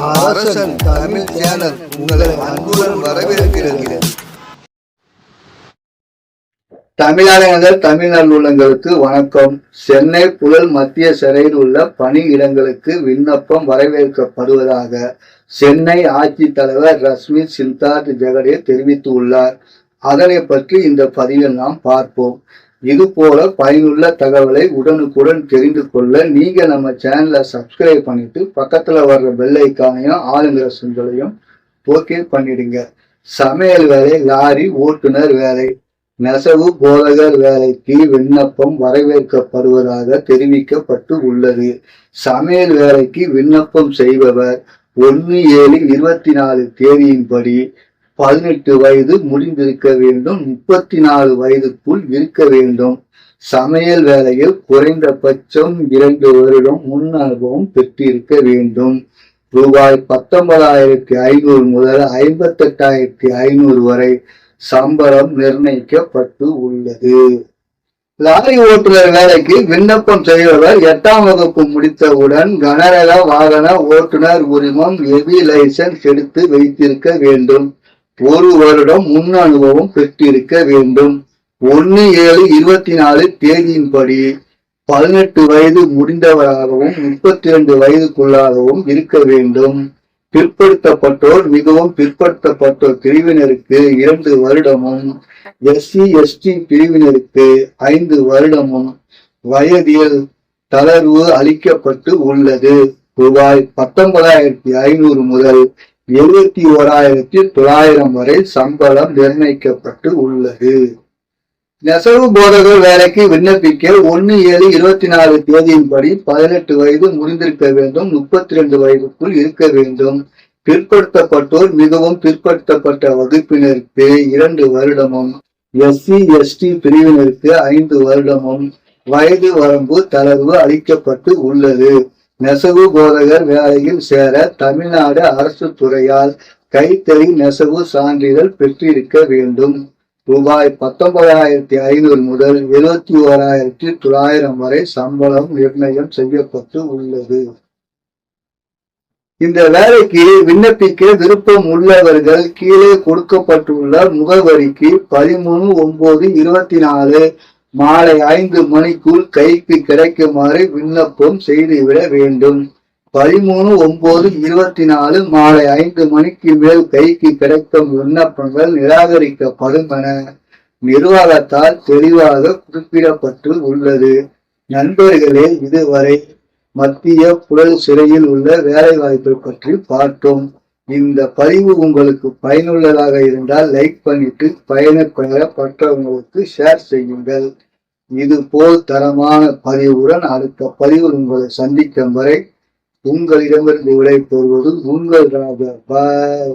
அரசன் தமிழ் சேனல் உங்களை அன்புடன் வரவேற்கிறது. தமிழக தமிழ் உள்ளங்களுக்கு வணக்கம். சென்னை புழல் மத்திய சிறையில் உள்ள பணியிடங்களுக்கு விண்ணப்பம் வரவேற்கப்படுவதாக சென்னை ஆட்சித்தலைவர் ரஷ்மி சித்தார்த் ஜெகடே தெரிவித்துள்ளார். அதனை பற்றி இந்த பதிவில் நாம் பார்ப்போம். இது போல பயனுள்ள தகவலை உடனுக்குடன் தெரிந்து கொள்ள நீங்க நம்ம சேனலை சப்ஸ்கிரைப் பண்ணிட்டு பக்கத்துல வர்ற பெல் ஐக்கானையும் ஆளுங்கிற சிம்பலையும் ஓகே பண்ணிடுங்க. சமையல் வேலை, லாரி ஓட்டுநர் வேலை, நெசவு போதகர் வேலைக்கு விண்ணப்பம் வரவேற்கப்படுவதாக தெரிவிக்கப்பட்டு உள்ளது. சமையல் வேலைக்கு விண்ணப்பம் செய்பவர் 1/7/24 தேதியின்படி 18 வயது முடிந்திருக்க வேண்டும், 34 வயதுக்குள் இருக்க வேண்டும். சமையல் வேலையில் குறைந்தபட்சம் 2 வருடம் முன் அனுபவம் பெற்றிருக்க வேண்டும். ரூபாய் 19,500 முதல் 58,500 வரை சம்பளம் நிர்ணயிக்கப்பட்டு உள்ளது. லாரி ஓட்டுநர் வேலைக்கு விண்ணப்பம் செய்பவர் 8ஆம் வகுப்பு முடித்தவுடன் கனரக வாகன ஓட்டுநர் உரிமம் ஹெவி லைசன்ஸ் எடுத்து வைத்திருக்க வேண்டும். 1 வருடம் முன் அனுபவம் பெற்றிருக்க வேண்டும். 1/7/24 தேதியின்படி 18 வயது முடிந்தவராகவும் 32 வயதுக்குள்ளாகவும் இருக்க வேண்டும். பிற்படுத்தப்பட்டோர், மிகவும் பிற்படுத்தப்பட்டோர் பிரிவினருக்கு 2 வருடமும், SC/ST பிரிவினருக்கு 5 வருடமும் வயதில் தளர்வு அளிக்கப்பட்டு உள்ளது. ரூபாய் 19,500 முதல் 71,900 வரை சம்பளம் நிர்ணயிக்கப்பட்டு உள்ளது. நெசவு போதகர் வேலைக்கு விண்ணப்பிக்க 1/7/24 தேதியின்படி 18 வயது முடிந்திருக்க வேண்டும், 32 வயதுக்குள் இருக்க வேண்டும். பிற்படுத்தப்பட்டோர், மிகவும் பிற்படுத்தப்பட்ட வகுப்பினருக்கு 2 வருடமும், SC/ST பிரிவினருக்கு 5 வருடமும் வயது வரம்பு தளர்வு அளிக்கப்பட்டு உள்ளது. நெசவு போதகர் வேலையில் சேர தமிழ்நாடு அரசு துறையால் கைத்தறி நெசவு சான்றிதழ் பெற்றிருக்க வேண்டும். ரூபாய் 19,500 முதல் 71,900 வரை சம்பளம் நிர்ணயம் செய்யப்பட்டு உள்ளது. இந்த வேலைக்கு விண்ணப்பிக்க விருப்பம் உள்ளவர்கள் கீழே கொடுக்கப்பட்டுள்ள முகவரிக்கு 13/9/24 மாலை 5 மணிக்குள் கைக்கு கிடைக்குமாறு விண்ணப்பம் செய்துவிட வேண்டும். 13/9/24 மாலை 5 மணிக்கு மேல் கைக்கு கிடைக்கும் விண்ணப்பங்கள் நிராகரிக்கப்படும் என நிர்வாகத்தால் தெளிவாக குறிப்பிடப்பட்டு உள்ளது. நண்பர்களே, இதுவரை மத்திய புழல் சிறையில் உள்ள வேலைவாய்ப்பை பற்றி பார்த்தோம். இந்த பதிவு உங்களுக்கு பயனுள்ளதாக இருந்தால் லைக் பண்ணிட்டு பயனற்றவங்களுக்கு ஷேர் செய்யுங்கள். இது போல் தரமான பதிவுடன் அடுத்த பதிவில் உங்களை சந்திக்கும் வரை உங்களிடமிருந்து விடை பெறுவது உங்கள் ராஜா. பாய்.